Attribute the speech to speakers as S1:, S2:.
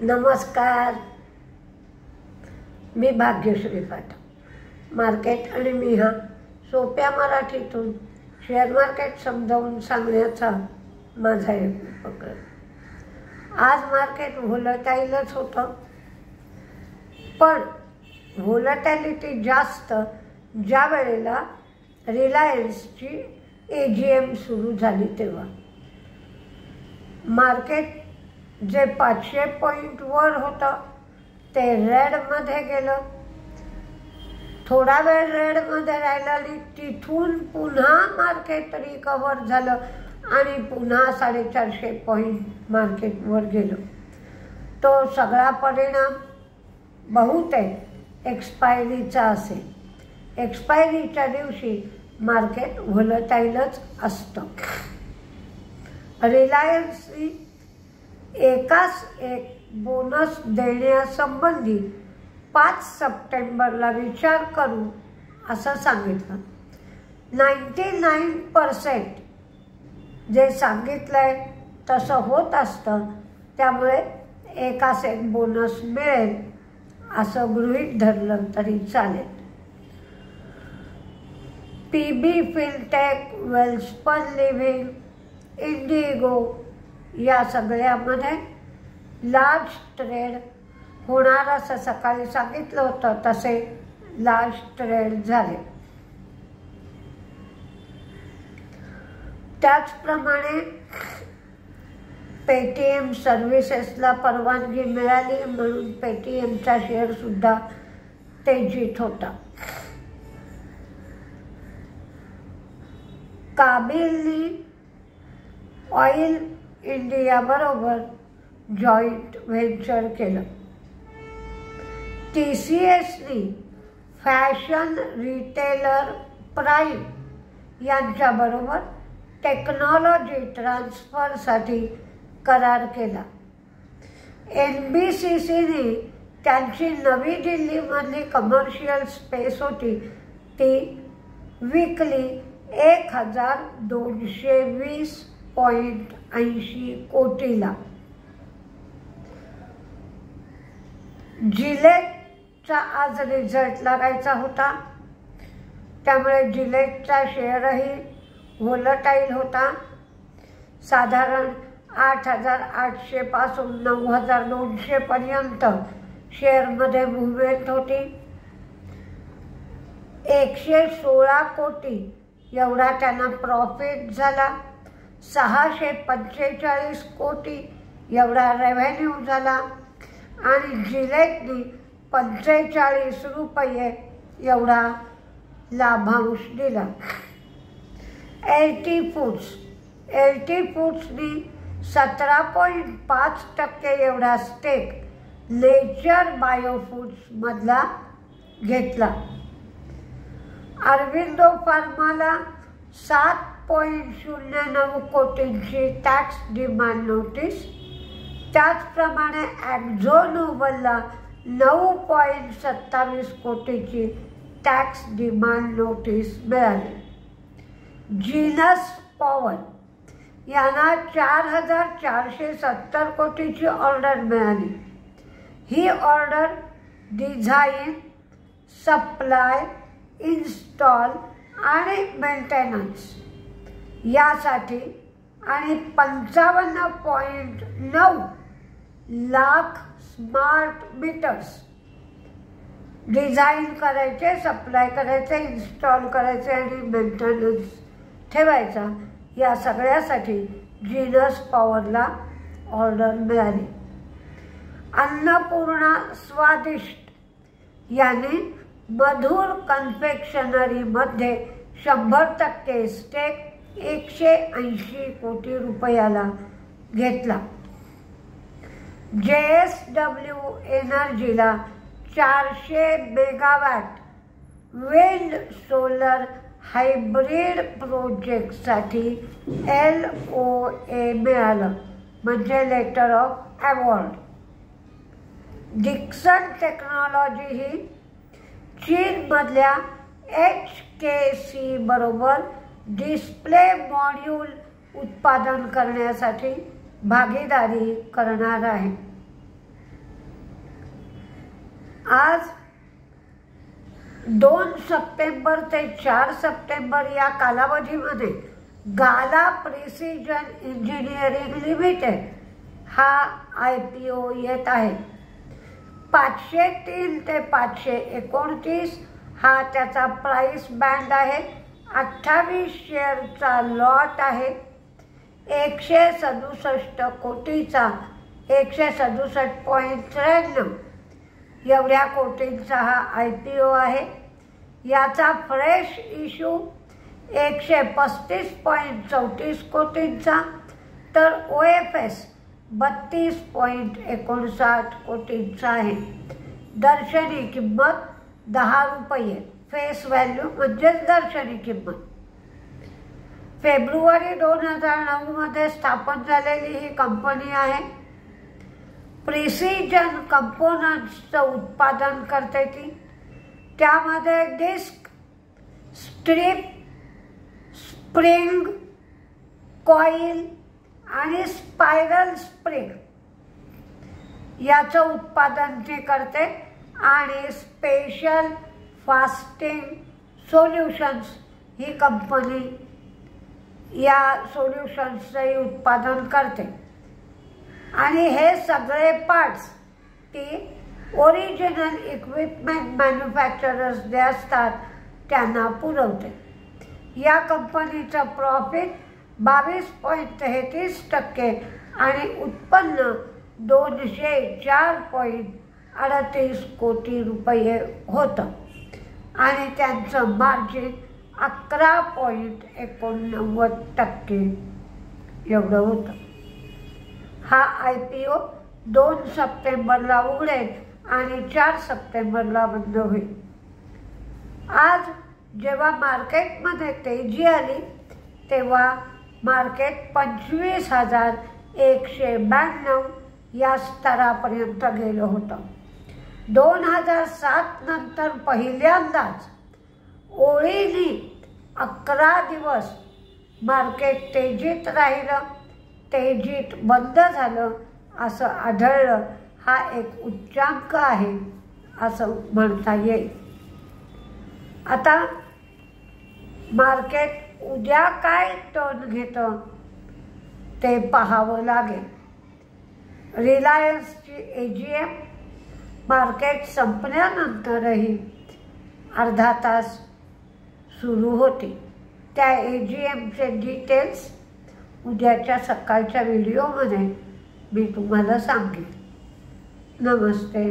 S1: नमस्कार, मी भाग्यश्री पाठक. मार्केट आणि मी हा सोप्या मराठीतून शेअर मार्केट समजावून सांगण्याचा माझा एक उपक्रम. आज मार्केट व्होलटाईलच होतं, पण व्होलटॅलिटी जास्त ज्या वेळेला रिलायन्सची AGM सुरू झाली तेव्हा. मार्केट जे 500 पॉईंट वर होतं ते रेडमध्ये गेलं. थोडा वेळ रेडमध्ये राहिलं, तिथून पुन्हा मार्केट रिकवर झालं आणि पुन्हा 450 पॉईंट मार्केटवर गेलं. तो सगळा परिणाम बहुतेक एक्सपायरीचा असेल. एक्सपायरीच्या दिवशी मार्केट व्होलटाईलच असतं. रिलायन्सनी एकाच एक बोनस देण्यासंबंधी 5 सप्टेंबरला विचार करू असं सांगितलं. 99% जे सांगितलंय तसं होत असतं, त्यामुळे एकाच एक बोनस मिळेल असं गृहीत धरलं तरी चालेल. PB fintech, Welspun living, Indigo या सगळ्यामध्ये लार्ज ट्रेड होणार असं सकाळी सांगितलं होतं, तसे लार्ज ट्रेड झाले. त्याचप्रमाणे पेटीएम सर्व्हिसेसला परवानगी मिळाली म्हणून पेटीएमचा शेअर सुद्धा तेजीत होता. काबिलनी ऑइल इंडिया बरोबर जॉईंट व्हेंचर केलं. TCSनी फॅशन रिटेलर प्राईम यांच्याबरोबर टेक्नॉलॉजी ट्रान्सफरसाठी करार केला. NBCCने त्यांची नवी दिल्लीमधली कमर्शियल स्पेस होती ती विकली 1220.80 कोटीला. जिलेटचा आज रिझल्ट लागायचा होता, त्यामुळे जिलेटचा शेअरही व्होलटाईल होता. साधारण 8,800 पासून 9,200 पर्यंत शेअरमध्ये मुवमेंट होती. 116 कोटी एवढा त्यांना प्रॉफिट झाला. 645 कोटी एवढा रेव्हेन्यू झाला आणि जिलेटनी 45 रुपये एवढा लाभांश दिला. LT फूड्सनी 17.5% एवढा स्टेक नेचर बायोफूड्समधला घेतला. अरविंदो फार्माला 7.09 कोटींची टॅक्स डिमांड नोटीस. त्याचप्रमाणे ॲक्झोनोबलला 9.27 कोटीची टॅक्स डिमांड नोटीस मिळाली. जीनस पॉवर यांना 4,470 कोटीची ऑर्डर मिळाली. ही ऑर्डर डिझाईन, सप्लाय, इन्स्टॉल आणि मेंटेनन्स यासाठी आणि 55.9 लाख स्मार्ट मीटर्स डिझाईन करायचे, सप्लाय करायचे, इन्स्टॉल करायचे आणि मेंटेनन्स ठेवायचा, या सगळ्यासाठी जीनस पॉवरला ऑर्डर मिळाली. अन्नपूर्णा स्वादिष्ट यांनी मधुर कन्फेक्शनरीमध्ये 100% स्टेक 180 कोटी रुपयाला घेतला. JSW एनर्जीला 400 मेगावॅट विंड सोलर हायब्रिड प्रोजेक्टसाठी LOA मिळालं, म्हणजे letter of award. Dixon technology ही चीनमधल्या HKC बरोबर डिस्प्ले मॉड्यूल उत्पादन करण्यासाठी भागीदारी करणार आहे. आज 2 सप्टेंबर ते 4 सप्टेंबर या कालावधीमध्ये गाला प्रिसिजन इंजिनिअरिंग लिमिटेड हा IPO येत आहे. 503 ते 529 हा त्याचा प्राइस बँड आहे. 28 शेअरचा लॉट आहे. 167 कोटीचा 167.93 एवढ्या कोटींचा हा IPO आहे. याचा फ्रेश इश्यू 135.34 कोटींचा तर OFS 32.59 कोटींचा आहे. दर्शनी किंमत 10 रुपये, फेस व्हॅल्यू म्हणजेच दर्शनी किंमत. फेब्रुवारी 2009 मध्ये स्थापन झालेली ही कंपनी आहे. प्रिसिजन कंपोनंट्सचं उत्पादन करते ती. त्यामध्ये डिस्क, स्ट्रिप, स्प्रिंग, कॉईल आणि स्पायरल स्प्रिंग याचं उत्पादन ती करते आणि स्पेशल फास्टिंग सोल्युशन्स ही कंपनी या सोल्युशन्सचंही उत्पादन करते. आणि हे सगळे पार्ट्स ती ओरिजिनल इक्विपमेंट मॅन्युफॅक्चरर्स जे असतात त्यांना पुरवते. या कंपनीचं प्रॉफिट 22.33% आणि उत्पन्न 204.38 कोटी रुपये होतं आणि त्यांचं मार्जिन 11.89% एवढं होतं. हा IPO 2 सप्टेंबरला उघडेल आणि 4 सप्टेंबरला बंद होईल. आज जेव्हा मार्केटमध्ये तेजी आली तेव्हा मार्केट 25,192 या स्तरापर्यंत गेलं होतं. 2007 नंतर पहिल्यांदाच ओळीने 11 दिवस मार्केट तेजीत राहिलं, तेजीत बंद झालं असं आढळलं. हा एक उच्चांक आहे असं म्हणता येईल. आता मार्केट उद्या काय टर्न घेतं ते पाहावं लागेल. रिलायन्सची AGM मार्केट संपल्यानंतरही अर्धा तास सुरू होती. त्या AGMचे डिटेल्स उद्याच्या सकाळच्या व्हिडिओमध्ये मी तुम्हाला सांगेन. नमस्ते.